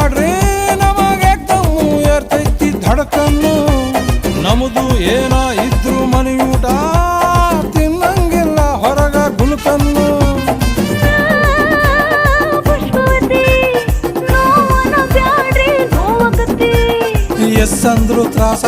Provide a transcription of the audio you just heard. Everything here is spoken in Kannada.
ಬ್ಯಾಡ್ರಿ ನಮಗೆ ತಮ್ಮು ಏರ್ತೈತಿ ಧಡಕನ್ನು ನಮ್ದು ಏನ ಇದ್ರು ಮನೆಯೂಟ ತಿನ್ನಂಗಿಲ್ಲ ಹೊರಗ ಗುಲ್ಕನ್ನು ಎಸ್ ಅಂದ್ರು ತ್ರಾಸ